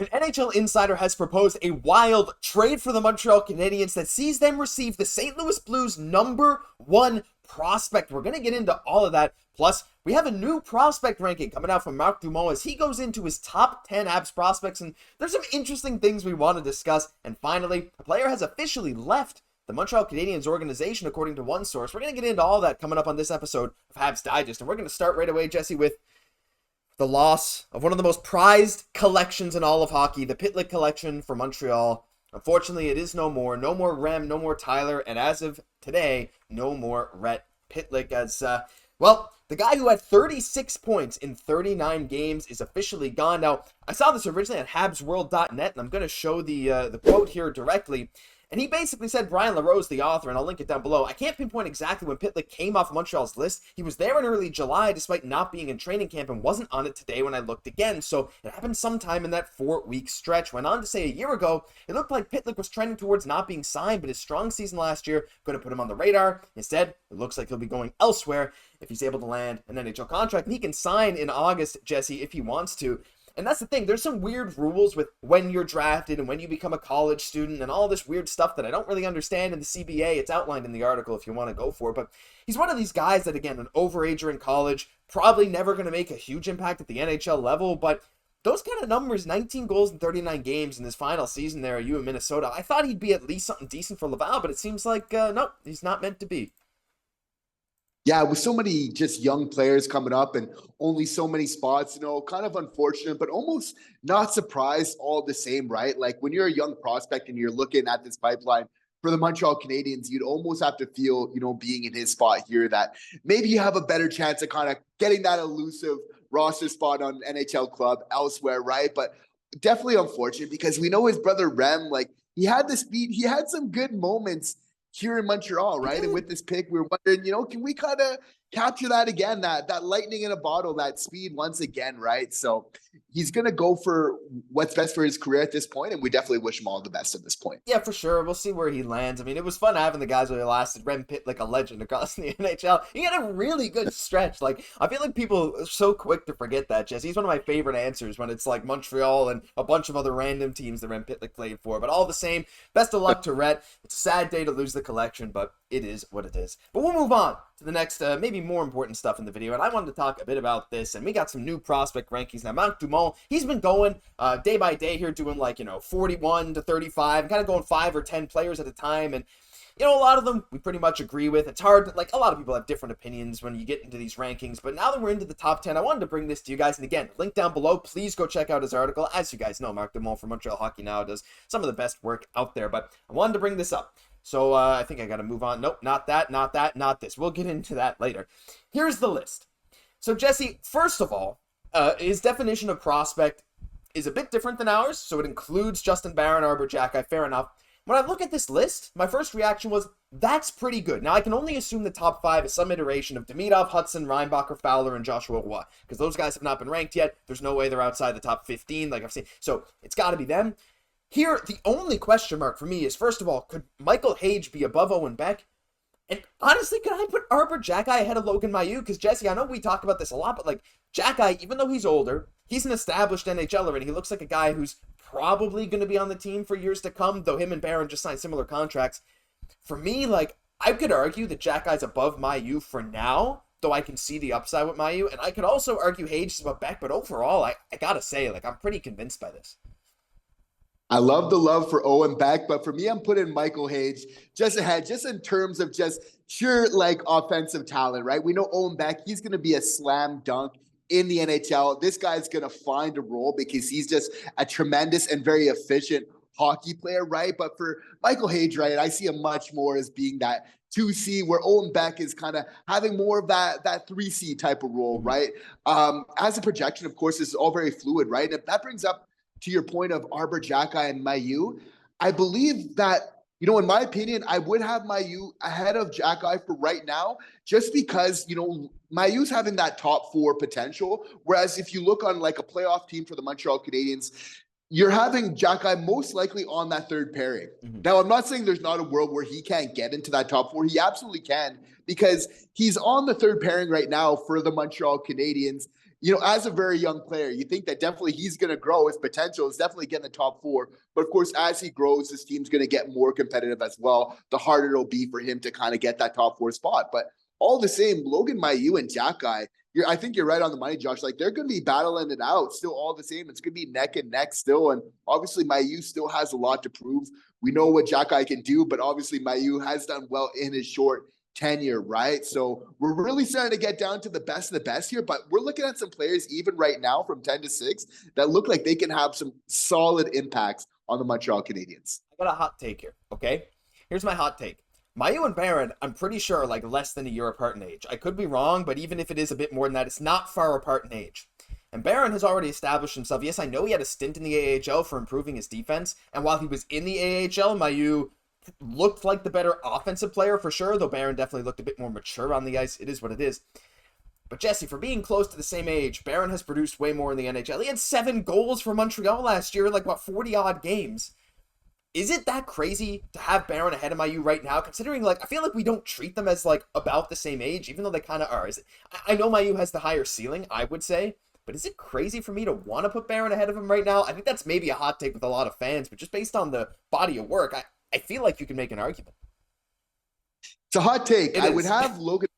An NHL insider has proposed a wild trade for the Montreal Canadiens that sees them receive the St. Louis Blues #1 prospect. We're going to get into all of that. Plus, we have a new prospect ranking coming out from Marc Dumont as he goes into his top 10 Habs prospects, and there's some interesting things we want to discuss. And finally, a player has officially left the Montreal Canadiens organization, according to one source. We're going to get into all that coming up on this episode of Habs Digest, and we're going to start right away, Jesse, with the loss of one of the most prized collections in all of hockey, the Pitlick collection for Montreal. Unfortunately, it is no more. No more Rem, no more Tyler, and as of today, no more Rhett Pitlick. As, the guy who had 36 points in 39 games is officially gone. Now, I saw this originally on habsworld.net, and I'm going to show the quote here directly. And he basically said, Brian LaRose, the author, and I'll link it down below. I can't pinpoint exactly when Pitlick came off Montreal's list. He was there in early July despite not being in training camp and wasn't on it today when I looked again. So it happened sometime in that 4-week stretch. Went on to say a year ago, it looked like Pitlick was trending towards not being signed, but his strong season last year going to put him on the radar. Instead, it looks like he'll be going elsewhere if he's able to land an NHL contract. And he can sign in August, Jesse, if he wants to. And that's the thing, there's some weird rules with when you're drafted and when you become a college student and all this weird stuff that I don't really understand in the CBA. It's outlined in the article if you want to go for it. But he's one of these guys that, again, an overager in college, probably never going to make a huge impact at the NHL level. But those kind of numbers, 19 goals in 39 games in his final season there at U in Minnesota, I thought he'd be at least something decent for Laval, but it seems like, no, he's not meant to be. Yeah, with so many just young players coming up and only so many spots, kind of unfortunate, but almost not surprised all the same, right? Like when you're a young prospect and you're looking at this pipeline for the Montreal Canadiens, you'd almost have to feel, being in his spot here, that maybe you have a better chance of kind of getting that elusive roster spot on NHL club elsewhere, right? But definitely unfortunate because we know his brother Rem, like he had the speed, he had some good moments here in Montreal, right? And with this pick, we were wondering, can we kind of capture that again, that lightning in a bottle, that speed once again, right? So he's going to go for what's best for his career at this point, and we definitely wish him all the best at this point. Yeah, for sure. We'll see where he lands. I mean, it was fun having the guys where he lasted. Rem Pitlick, a legend across the NHL. He had a really good stretch. Like, I feel like people are so quick to forget that, Jesse. He's one of my favorite answers when it's like Montreal and a bunch of other random teams that Rem Pitlick played for. But all the same, best of luck to Rhett. It's a sad day to lose the collection, but it is what it is. But we'll move on to the next, maybe more important stuff in the video. And I wanted to talk a bit about this. And we got some new prospect rankings. Now, Marc Dumont, he's been going day by day here, doing 41 to 35, kind of going 5 or 10 players at a time. And, a lot of them we pretty much agree with. It's hard, a lot of people have different opinions when you get into these rankings. But now that we're into the top 10, I wanted to bring this to you guys. And again, link down below. Please go check out his article. As you guys know, Marc Dumont from Montreal Hockey Now does some of the best work out there. But I wanted to bring this up. So I think I got to move on. Nope, not that, not this. We'll get into that later. Here's the list. So Jesse, first of all, his definition of prospect is a bit different than ours. So it includes Justin Barron, Arber, Xhekaj, fair enough. When I look at this list, my first reaction was, that's pretty good. Now, I can only assume the top 5 is some iteration of Demidov, Hudson, Reinbacher, Fowler, and Joshua Roy, because those guys have not been ranked yet. There's no way they're outside the top 15, like I've seen. So it's got to be them. Here, the only question mark for me is, first of all, could Michael Hage be above Owen Beck? And honestly, could I put Arber Xhekaj ahead of Logan Mailloux? Because, Jesse, I know we talk about this a lot, but, Xhekaj, even though he's older, he's an established NHLer, and he looks like a guy who's probably going to be on the team for years to come, though him and Barron just signed similar contracts. For me, I could argue that Xhekaj's above Mailloux for now, though I can see the upside with Mailloux, and I could also argue Hage is above Beck, but overall, I gotta say, I'm pretty convinced by this. I love the love for Owen Beck, but for me, I'm putting Michael Hage just ahead, just in terms of just pure offensive talent, right? We know Owen Beck, he's going to be a slam dunk in the NHL. This guy's going to find a role because he's just a tremendous and very efficient hockey player, right? But for Michael Hage, right, I see him much more as being that 2C, where Owen Beck is kind of having more of that 3C type of role, right? As a projection, of course, this is all very fluid, right? And that brings up to your point of Arber, Xhekaj, and Mailloux. I believe that, in my opinion, I would have Mailloux ahead of Xhekaj for right now, just because, Mailloux's having that top 4 potential. Whereas if you look on a playoff team for the Montreal Canadiens, you're having Xhekaj most likely on that third pairing. Mm-hmm. Now, I'm not saying there's not a world where he can't get into that top 4. He absolutely can, because he's on the third pairing right now for the Montreal Canadiens. as a very young player, you think that definitely he's going to grow. His potential is definitely getting the top 4. But of course, as he grows, this team's going to get more competitive as well. The harder it'll be for him to kind of get that top 4 spot. But all the same, Logan Mailloux and Xhekaj, I think you're right on the money, Josh. Like, they're going to be battling it out still all the same. It's going to be neck and neck still. And obviously, Mailloux still has a lot to prove. We know what Xhekaj can do, but obviously Mailloux has done well in his short tenure, right? So we're really starting to get down to the best of the best here, but we're looking at some players even right now from 10 to 6 that look like they can have some solid impacts on the Montreal Canadiens. I got a hot take here, okay? Here's my hot take. Mailloux and Barron, I'm pretty sure, like, less than a year apart in age. I could be wrong, but even if it is a bit more than that, it's not far apart in age. And Barron has already established himself. Yes, I know he had a stint in the AHL for improving his defense, and while he was in the AHL, Mailloux looked like the better offensive player for sure, though Barron definitely looked a bit more mature on the ice. It is what it is. But Jesse, for being close to the same age, Barron has produced way more in the NHL. He had 7 goals for Montreal last year in 40-odd games. Is it that crazy to have Barron ahead of Mailloux right now, considering, I feel like we don't treat them as, about the same age, even though they kind of are. I know Mailloux has the higher ceiling, I would say, but is it crazy for me to want to put Barron ahead of him right now? I think that's maybe a hot take with a lot of fans, but just based on the body of work, I feel like you can make an argument. It's a hot take. I would have Logan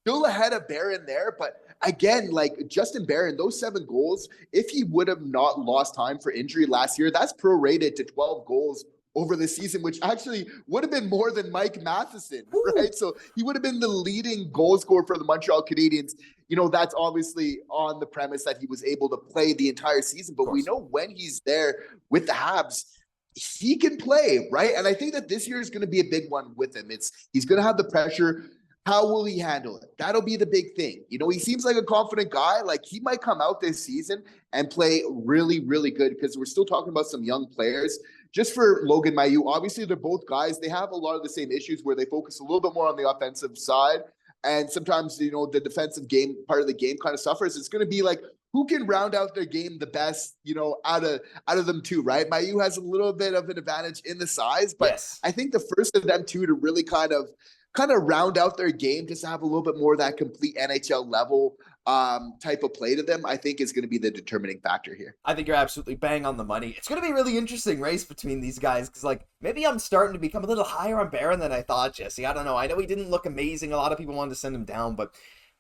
still ahead of Barron there, but again, Justin Barron, those 7 goals, if he would have not lost time for injury last year, that's prorated to 12 goals over the season, which actually would have been more than Mike Matheson, right? So he would have been the leading goal scorer for the Montreal Canadiens. That's obviously on the premise that he was able to play the entire season, but we know when he's there with the Habs, he can play, right? And I think that this year is going to be a big one with him. He's going to have the pressure. How will he handle it? That'll be the big thing. He seems like a confident guy. He might come out this season and play really, really good, because we're still talking about some young players. Just for Logan Mailloux, obviously they're both guys. They have a lot of the same issues where they focus a little bit more on the offensive side. And sometimes, the defensive game, part of the game kind of suffers. It's going to be who can round out their game the best, out of them two, right? Mailloux has a little bit of an advantage in the size, but yes. I think the first of them two to really kind of round out their game, just to have a little bit more of that complete NHL level type of play to them, I think is going to be the determining factor here. I think you're absolutely bang on the money. It's going to be a really interesting race between these guys, because maybe I'm starting to become a little higher on Barron than I thought, Jesse. I don't know. I know he didn't look amazing. A lot of people wanted to send him down, but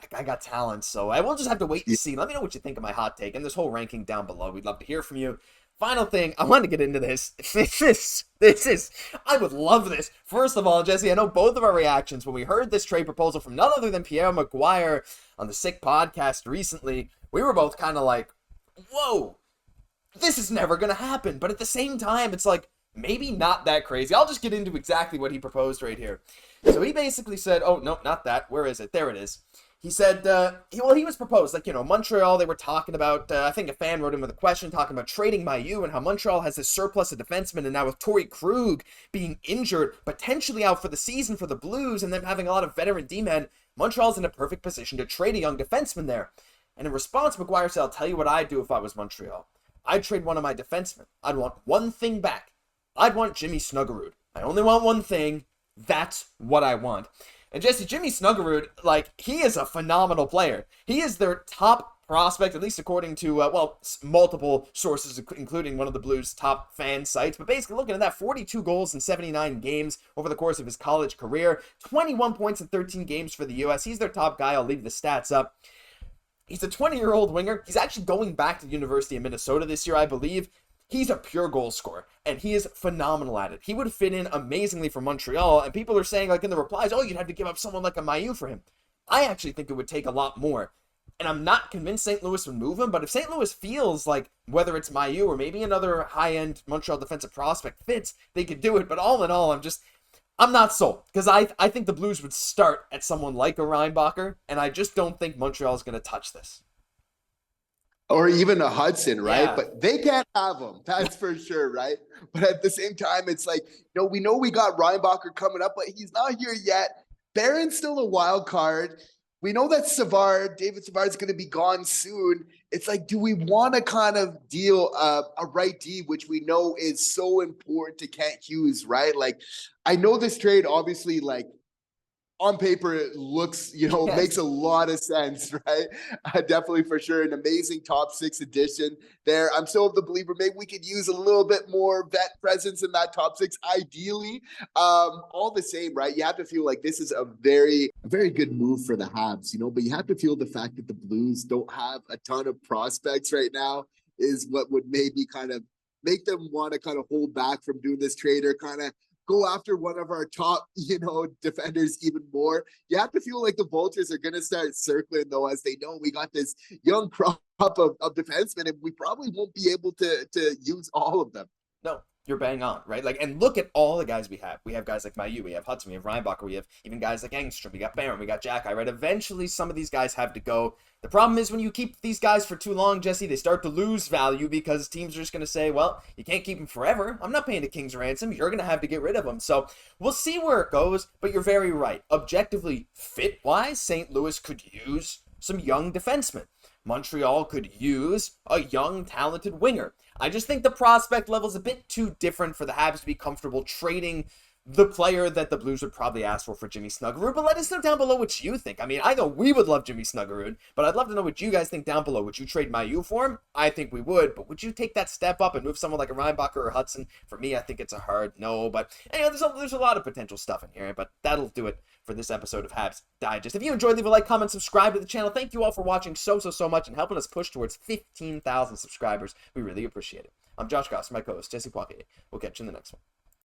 that guy got talent, so I will just have to wait and see. Let me know what you think of my hot take and this whole ranking down below. We'd love to hear from you. Final thing, I want to get into this. This is, I would love this. First of all, Jesse, I know both of our reactions when we heard this trade proposal from none other than Pierre McGuire on the Sick podcast recently, we were both kind of like, whoa, this is never going to happen. But at the same time, it's maybe not that crazy. I'll just get into exactly what he proposed right here. So he basically said, oh, no, not that. Where is it? There it is. He said, he was proposed, Montreal, they were talking about, I think a fan wrote in with a question, talking about trading Mailloux and how Montreal has this surplus of defensemen, and now with Torrey Krug being injured, potentially out for the season for the Blues, and them having a lot of veteran D-men, Montreal's in a perfect position to trade a young defenseman there. And in response, McGuire said, I'll tell you what I'd do if I was Montreal. I'd trade one of my defensemen. I'd want one thing back. I'd want Jimmy Snuggerud. I only want one thing. That's what I want. And Jesse, Jimmy Snuggerud, he is a phenomenal player. He is their top prospect, at least according to, multiple sources, including one of the Blues' top fan sites. But basically, looking at that, 42 goals in 79 games over the course of his college career, 21 points in 13 games for the U.S. He's their top guy. I'll leave the stats up. He's a 20-year-old winger. He's actually going back to the University of Minnesota this year, I believe. He's a pure goal scorer, and he is phenomenal at it. He would fit in amazingly for Montreal, and people are saying, in the replies, oh, you'd have to give up someone like a Mailloux for him. I actually think it would take a lot more, and I'm not convinced St. Louis would move him, but if St. Louis feels like whether it's Mailloux or maybe another high-end Montreal defensive prospect fits, they could do it, but all in all, I'm not sold, because I think the Blues would start at someone like a Reinbacher, and I just don't think Montreal is going to touch this. Or even a Hudson, right? Yeah. But they can't have him. That's for sure, right? But at the same time, it's we know we got Reinbacher coming up, but he's not here yet. Barron's still a wild card. We know that David Savard's going to be gone soon. It's do we want to kind of deal a right D, which we know is so important to Kent Hughes, right? I know this trade obviously on paper, it looks, you know, makes a lot of sense, right? Definitely for sure. An amazing top 6 edition there. I'm still of the believer maybe we could use a little bit more vet presence in that top 6, ideally. All the same, right? You have to feel like this is a very good move for the Habs, you know, but you have to feel the fact that the Blues don't have a ton of prospects right now is what would maybe kind of make them want to kind of hold back from doing this trade, or kind of go after one of our top, you know, defenders even more. You have to feel like the Vultures are going to start circling, though, as they know we got this young crop of defensemen, and we probably won't be able to use all of them. No, you're bang on, right? Like, and look at all the guys we have. We have guys like Mailloux, we have Hudson, we have Reinbacher, we have even guys like Engstrom, we got Barron, we got Xhekaj, right? Eventually, some of these guys have to go. The problem is when you keep these guys for too long, Jesse, they start to lose value because teams are just going to say, well, you can't keep them forever. I'm not paying a king's ransom. You're going to have to get rid of them. So we'll see where it goes, but you're very right. Objectively, fit-wise, St. Louis could use some young defensemen. Montreal could use a young, talented winger. I just think the prospect level is a bit too different for the Habs to be comfortable trading the player that the Blues would probably ask for Jimmy Snuggerud. But let us know down below what you think. I mean, I know we would love Jimmy Snuggerud, but I'd love to know what you guys think down below. Would you trade Mailloux for him? I think we would, but would you take that step up and move someone like a Reinbacher or Hudson? For me, I think it's a hard no, but anyway, there's a lot of potential stuff in here, but that'll do it for this episode of Habs Digest. If you enjoyed, leave a like, comment, subscribe to the channel. Thank you all for watching so much and helping us push towards 15,000 subscribers. We really appreciate it. I'm Josh Gosse, my co-host, Jesse Poirier. We'll catch you in the next one.